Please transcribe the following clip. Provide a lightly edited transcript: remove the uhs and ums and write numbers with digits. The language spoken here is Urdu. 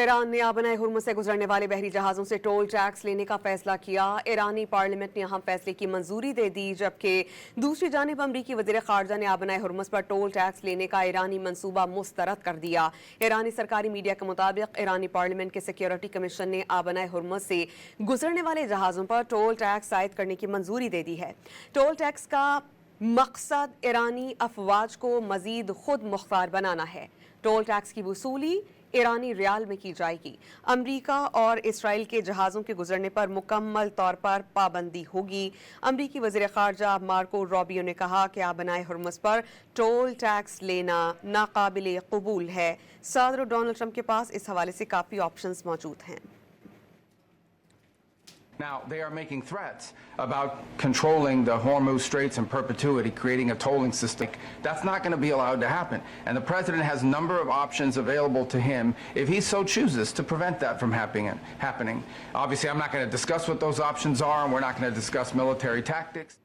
ایران نے آبنائے ہرمز سے گزرنے والے بحری جہازوں سے ٹول ٹیکس لینے کا فیصلہ کیا۔ ایرانی پارلیمنٹ نے اہم فیصلے کی منظوری دے دی، جبکہ دوسری جانب امریکی وزیر خارجہ نے آبنائے ہرمز پر ٹول ٹیکس لینے کا ایرانی منصوبہ مسترد کر دیا۔ ایرانی سرکاری میڈیا کے مطابق ایرانی پارلیمنٹ کے سیکیورٹی کمیشن نے آبنائے ہرمز سے گزرنے والے جہازوں پر ٹول ٹیکس عائد کرنے کی منظوری دے دی ہے۔ ٹول ٹیکس کا مقصد ایرانی افواج کو مزید خود مختار بنانا ہے۔ ٹول ٹیکس کی وصولی ایرانی ریال میں کی جائے گی۔ امریکہ اور اسرائیل کے جہازوں کے گزرنے پر مکمل طور پر پابندی ہوگی۔ امریکی وزیر خارجہ مارکو روبیو نے کہا کہ آبنائے ہرمز پر ٹول ٹیکس لینا ناقابل قبول ہے۔ صدر ڈونلڈ ٹرمپ کے پاس اس حوالے سے کافی آپشنز موجود ہیں۔ Now, they are making threats about controlling the Hormuz Straits in perpetuity, creating a tolling system. That's not going to be allowed to happen. And the president has a number of options available to him if he so chooses to prevent that from happening. Obviously, I'm not going to discuss what those options are, and we're not going to discuss military tactics.